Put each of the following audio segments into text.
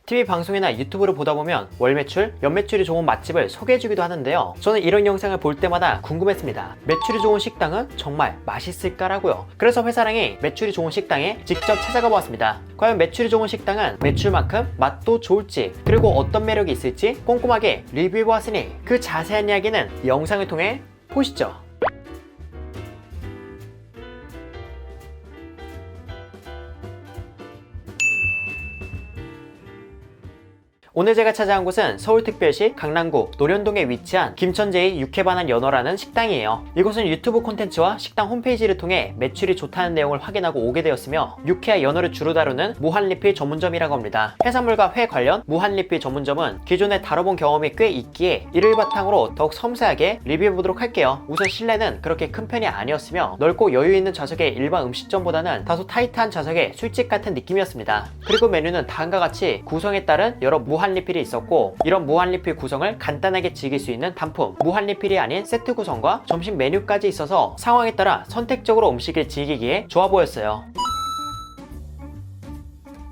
TV 방송이나 유튜브를 보다 보면 월 매출, 연 매출이 좋은 맛집을 소개해주기도 하는데요. 저는 이런 영상을 볼 때마다 궁금했습니다. 매출이 좋은 식당은 정말 맛있을까라고요. 그래서 회사랑이 매출이 좋은 식당에 직접 찾아가 보았습니다. 과연 매출이 좋은 식당은 매출만큼 맛도 좋을지, 그리고 어떤 매력이 있을지 꼼꼼하게 리뷰해보았으니 그 자세한 이야기는 이 영상을 통해 보시죠. 오늘 제가 찾아온 곳은 서울특별시 강남구 노련동에 위치한 김천재의 육회반환 연어라는 식당이에요. 이곳은 유튜브 콘텐츠와 식당 홈페이지를 통해 매출이 좋다는 내용을 확인하고 오게 되었으며 육회와 연어를 주로 다루는 무한리필 전문점이라고 합니다. 해산물과 회 관련 무한리필 전문점은 기존에 다뤄본 경험이 꽤 있기에 이를 바탕으로 더욱 섬세하게 리뷰해보도록 할게요. 우선 실내는 그렇게 큰 편이 아니었으며 넓고 여유있는 좌석의 일반 음식점보다는 다소 타이트한 좌석의 술집 같은 느낌이었습니다. 그리고 메뉴는 다음과 같이 구성에 따른 여러 무한리필이 있었고, 이런 무한리필 구성을 간단하게 즐길 수 있는 단품, 무한리필이 아닌 세트 구성과 점심 메뉴까지 있어서 상황에 따라 선택적으로 음식을 즐기기에 좋아 보였어요.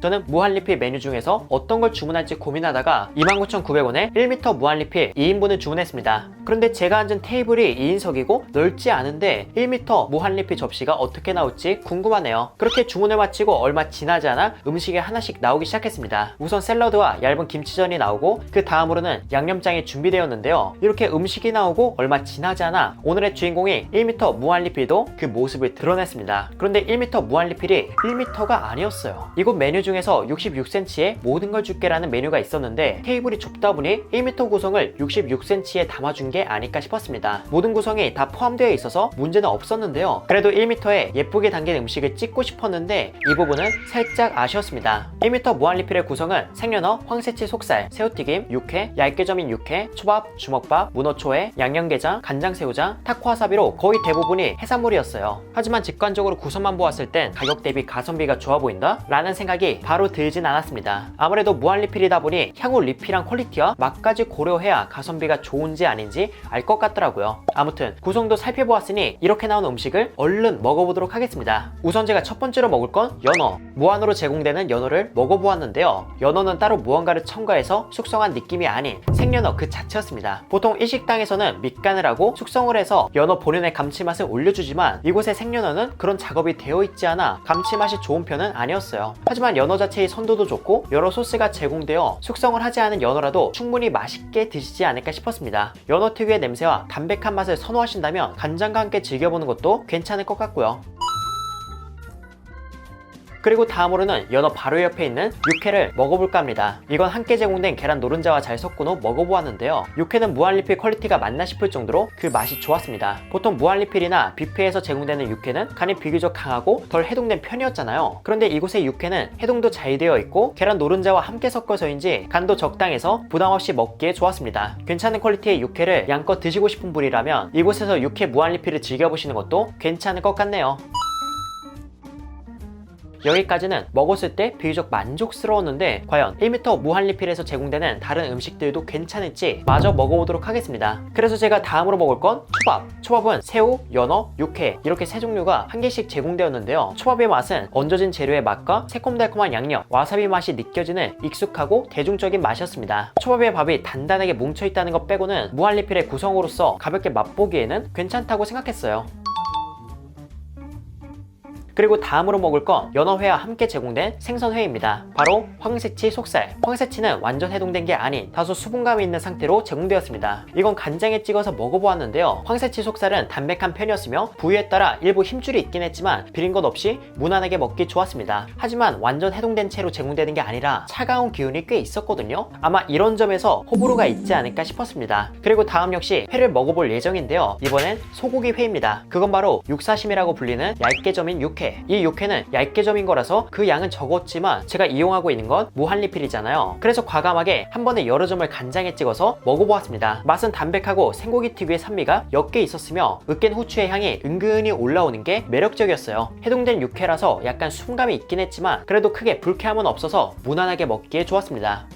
저는 무한리필 메뉴 중에서 어떤 걸 주문할지 고민하다가 29,900원에 1m 무한리필 2인분을 주문했습니다. 그런데 제가 앉은 테이블이 2인석이고 넓지 않은데 1m 무한리필 접시가 어떻게 나올지 궁금하네요. 그렇게 주문을 마치고 얼마 지나지 않아 음식이 하나씩 나오기 시작했습니다. 우선 샐러드와 얇은 김치전이 나오고 그 다음으로는 양념장이 준비되었는데요. 이렇게 음식이 나오고 얼마 지나지 않아 오늘의 주인공이 1m 무한리필도 그 모습을 드러냈습니다. 그런데 1m 무한리필이 1m가 아니었어요. 이곳 메뉴 중에서 66cm의 모든 걸 줄게라는 메뉴가 있었는데 테이블이 좁다 보니 1m 구성을 66cm에 담아준 게 아닐까 싶었습니다. 모든 구성이 다 포함되어 있어서 문제는 없었는데요. 그래도 1m에 예쁘게 담긴 음식을 찍고 싶었는데 이 부분은 살짝 아쉬웠습니다. 1m 무한리필의 구성은 생연어, 황새치 속살, 새우튀김, 육회, 얇게 점인 육회, 초밥, 주먹밥, 문어초회, 양념게장, 간장새우장, 타코와사비로 거의 대부분이 해산물이었어요. 하지만 직관적으로 구성만 보았을 땐 가격 대비 가성비가 좋아 보인다? 라는 생각이 바로 들진 않았습니다. 아무래도 무한리필이다 보니 향후 리필한 퀄리티와 맛까지 고려해야 가성비가 좋은지 아닌지 알 것 같더라고요. 아무튼 구성도 살펴보았으니 이렇게 나온 음식을 얼른 먹어보도록 하겠습니다. 우선 제가 첫 번째로 먹을 건 연어. 무한으로 제공되는 연어를 먹어보았는데요. 연어는 따로 무언가를 첨가해서 숙성한 느낌이 아닌 생연어 그 자체였습니다. 보통 이 식당에서는 밑간을 하고 숙성을 해서 연어 본연의 감칠맛을 올려주지만 이곳의 생연어는 그런 작업이 되어 있지 않아 감칠맛이 좋은 편은 아니었어요. 하지만 연어 자체의 선도도 좋고 여러 소스가 제공되어 숙성을 하지 않은 연어라도 충분히 맛있게 드시지 않을까 싶었습니다. 연어 특유의 냄새와 담백한 맛을 선호하신다면 간장과 함께 즐겨보는 것도 괜찮을 것 같고요. 그리고 다음으로는 연어 바로 옆에 있는 육회를 먹어볼까 합니다. 이건 함께 제공된 계란 노른자와 잘 섞은 후 먹어보았는데요. 육회는 무한리필 퀄리티가 맞나 싶을 정도로 그 맛이 좋았습니다. 보통 무한리필이나 뷔페에서 제공되는 육회는 간이 비교적 강하고 덜 해동된 편이었잖아요. 그런데 이곳의 육회는 해동도 잘 되어 있고 계란 노른자와 함께 섞어서인지 간도 적당해서 부담없이 먹기에 좋았습니다. 괜찮은 퀄리티의 육회를 양껏 드시고 싶은 분이라면 이곳에서 육회 무한리필을 즐겨보시는 것도 괜찮을 것 같네요. 여기까지는 먹었을 때 비교적 만족스러웠는데 과연 1m 무한리필에서 제공되는 다른 음식들도 괜찮을지 마저 먹어보도록 하겠습니다. 그래서 제가 다음으로 먹을 건 초밥. 초밥은 새우, 연어, 육회 이렇게 세 종류가 한 개씩 제공되었는데요. 초밥의 맛은 얹어진 재료의 맛과 새콤달콤한 양념, 와사비 맛이 느껴지는 익숙하고 대중적인 맛이었습니다. 초밥의 밥이 단단하게 뭉쳐있다는 것 빼고는 무한리필의 구성으로서 가볍게 맛보기에는 괜찮다고 생각했어요. 그리고 다음으로 먹을 건 연어회와 함께 제공된 생선회입니다. 바로 황새치 속살. 황새치는 완전 해동된 게 아닌 다소 수분감이 있는 상태로 제공되었습니다. 이건 간장에 찍어서 먹어보았는데요. 황새치 속살은 담백한 편이었으며 부위에 따라 일부 힘줄이 있긴 했지만 비린 것 없이 무난하게 먹기 좋았습니다. 하지만 완전 해동된 채로 제공되는 게 아니라 차가운 기운이 꽤 있었거든요. 아마 이런 점에서 호불호가 있지 않을까 싶었습니다. 그리고 다음 역시 회를 먹어볼 예정인데요. 이번엔 소고기 회입니다. 그건 바로 육사심이라고 불리는 얇게 점인 육회. 이 육회는 얇게 점인 거라서 그 양은 적었지만 제가 이용하고 있는 건 무한리필이잖아요. 그래서 과감하게 한 번에 여러 점을 간장에 찍어서 먹어보았습니다. 맛은 담백하고 생고기 특유의 산미가 옅게 있었으며 으깬 후추의 향이 은근히 올라오는 게 매력적이었어요. 해동된 육회라서 약간 수분감이 있긴 했지만 그래도 크게 불쾌함은 없어서 무난하게 먹기에 좋았습니다.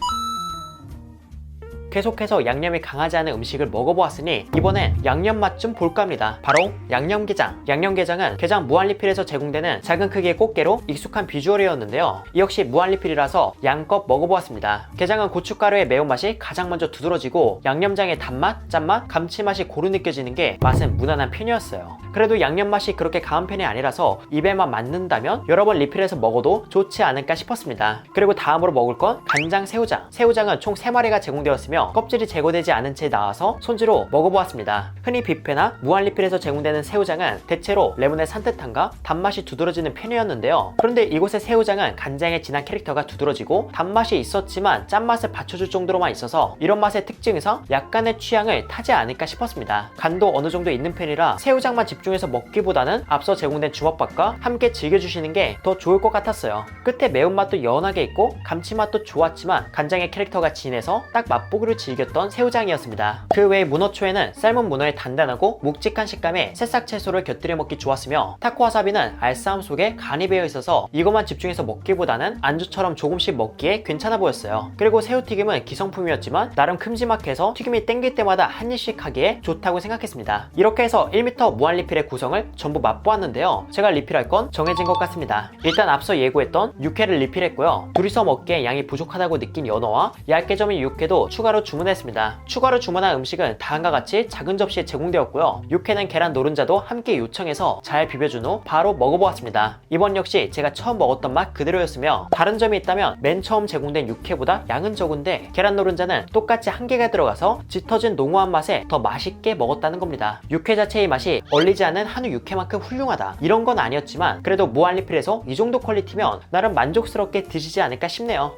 계속해서 양념이 강하지 않은 음식을 먹어보았으니 이번엔 양념 맛 좀 볼까 합니다. 바로 양념게장. 양념게장은 게장 무한리필에서 제공되는 작은 크기의 꽃게로 익숙한 비주얼이었는데요. 이 역시 무한리필이라서 양껏 먹어보았습니다. 게장은 고춧가루의 매운맛이 가장 먼저 두드러지고 양념장의 단맛, 짠맛, 감칠맛이 고루 느껴지는 게 맛은 무난한 편이었어요. 그래도 양념 맛이 그렇게 강한 편이 아니라서 입에만 맞는다면 여러 번 리필해서 먹어도 좋지 않을까 싶었습니다. 그리고 다음으로 먹을 건 간장 새우장. 새우장은 총 3마리가 제공되었으며 껍질이 제거되지 않은 채 나와서 손질로 먹어보았습니다. 흔히 뷔페나 무한리필에서 제공되는 새우장은 대체로 레몬의 산뜻함과 단맛이 두드러지는 편이었는데요. 그런데 이곳의 새우장은 간장의 진한 캐릭터가 두드러지고 단맛이 있었지만 짠맛을 받쳐줄 정도로만 있어서 이런 맛의 특징에서 약간의 취향을 타지 않을까 싶었습니다. 간도 어느 정도 있는 편이라 새우장만 집중해서 먹기보다는 앞서 제공된 주먹밥과 함께 즐겨주시는 게 더 좋을 것 같았어요. 끝에 매운맛도 연하게 있고 감칠맛도 좋았지만 간장의 캐릭터가 진해서 딱 맛보기로 즐겼던 새우장이었습니다. 그 외에 문어초에는 삶은 문어의 단단하고 묵직한 식감에 새싹 채소를 곁들여 먹기 좋았으며 타코와사비는 알싸함 속에 간이 배어 있어서 이것만 집중해서 먹기보다는 안주처럼 조금씩 먹기에 괜찮아 보였어요. 그리고 새우튀김은 기성품이었지만 나름 큼지막해서 튀김이 땡길 때마다 한 입씩 하기에 좋다고 생각했습니다. 이렇게 해서 1m 무한리필의 구성을 전부 맛보았는데요. 제가 리필할 건 정해진 것 같습니다. 일단 앞서 예고했던 육회를 리필했고요. 둘이서 먹기에 양이 부족하다고 느낀 연어와 얇게 점인 육회도 추가로 주문했습니다. 추가로 주문한 음식은 다음과 같이 작은 접시에 제공되었고요. 육회는 계란 노른자도 함께 요청해서 잘 비벼준 후 바로 먹어보았습니다. 이번 역시 제가 처음 먹었던 맛 그대로였으며 다른 점이 있다면 맨 처음 제공된 육회보다 양은 적은데 계란 노른자는 똑같이 한 개가 들어가서 짙어진 농후한 맛에 더 맛있게 먹었다는 겁니다. 육회 자체의 맛이 얼리지 않은 한우 육회만큼 훌륭하다 이런 건 아니었지만 그래도 무한리필에서 이 정도 퀄리티면 나름 만족스럽게 드시지 않을까 싶네요.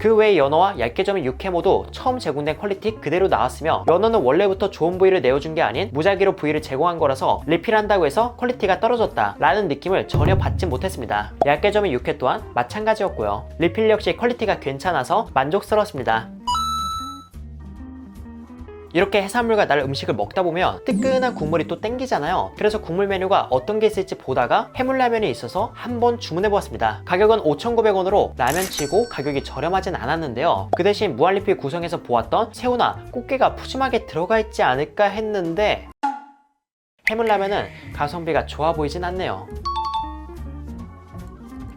그 외에 연어와 얇게 점인 육회 모두 처음 제공된 퀄리티 그대로 나왔으며 연어는 원래부터 좋은 부위를 내어준 게 아닌 무작위로 부위를 제공한 거라서 리필한다고 해서 퀄리티가 떨어졌다 라는 느낌을 전혀 받지 못했습니다. 얇게 점인 육회 또한 마찬가지였고요. 리필 역시 퀄리티가 괜찮아서 만족스러웠습니다. 이렇게 해산물과 날 음식을 먹다 보면 뜨끈한 국물이 또 땡기잖아요. 그래서 국물 메뉴가 어떤 게 있을지 보다가 해물라면이 있어서 한번 주문해보았습니다. 가격은 5,900원으로 라면치고 가격이 저렴하진 않았는데요. 그 대신 무한리필 구성에서 보았던 새우나 꽃게가 푸짐하게 들어가 있지 않을까 했는데 해물라면은 가성비가 좋아 보이진 않네요.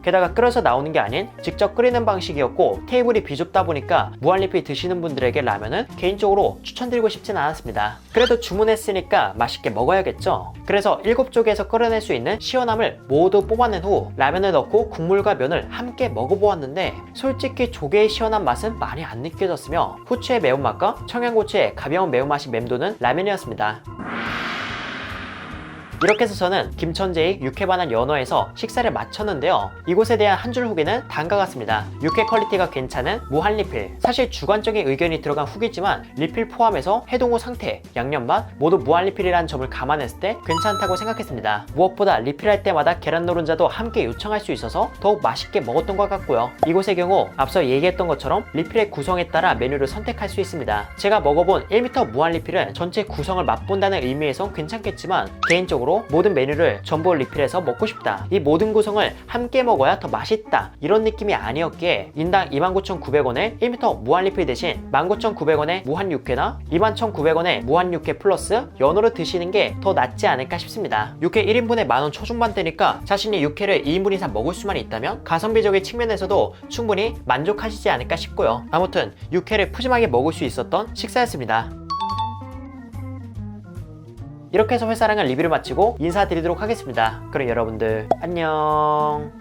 게다가 끓여서 나오는 게 아닌 직접 끓이는 방식이었고 테이블이 비좁다 보니까 무한리필 드시는 분들에게 라면은 개인적으로 추천드리고 싶진 않았습니다. 그래도 주문했으니까 맛있게 먹어야겠죠. 그래서 7쪽에서 끓여낼 수 있는 시원함을 모두 뽑아낸 후 라면을 넣고 국물과 면을 함께 먹어보았는데 솔직히 조개의 시원한 맛은 많이 안 느껴졌으며 후추의 매운맛과 청양고추의 가벼운 매운맛이 맴도는 라면이었습니다. 이렇게 해서 저는 김천재의 육회 반한 연어에서 식사를 마쳤는데요. 이곳에 대한 한 줄 후기는 다음과 같습니다. 육회 퀄리티가 괜찮은 무한리필. 사실 주관적인 의견이 들어간 후기지만 리필 포함해서 해동 후 상태, 양념맛 모두 무한리필이라는 점을 감안했을 때 괜찮다고 생각했습니다. 무엇보다 리필할 때마다 계란 노른자도 함께 요청할 수 있어서 더욱 맛있게 먹었던 것 같고요. 이곳의 경우 앞서 얘기했던 것처럼 리필의 구성에 따라 메뉴를 선택할 수 있습니다. 제가 먹어본 1m 무한리필은 전체 구성을 맛본다는 의미에선 괜찮겠지만 개인적으로 모든 메뉴를 전부 리필해서 먹고 싶다. 이 모든 구성을 함께 먹어야 더 맛있다. 이런 느낌이 아니었기에 인당 29,900원에 1m 무한리필 대신 19,900원에 무한육회나 21,900원에 무한육회 플러스 연어를 드시는 게 더 낫지 않을까 싶습니다. 육회 1인분에 만원 초중반대니까 자신이 육회를 2인분 이상 먹을 수만 있다면 가성비적인 측면에서도 충분히 만족하시지 않을까 싶고요. 아무튼 육회를 푸짐하게 먹을 수 있었던 식사였습니다. 이렇게 해서 회사랑은 리뷰를 마치고 인사드리도록 하겠습니다. 그럼 여러분들 안녕.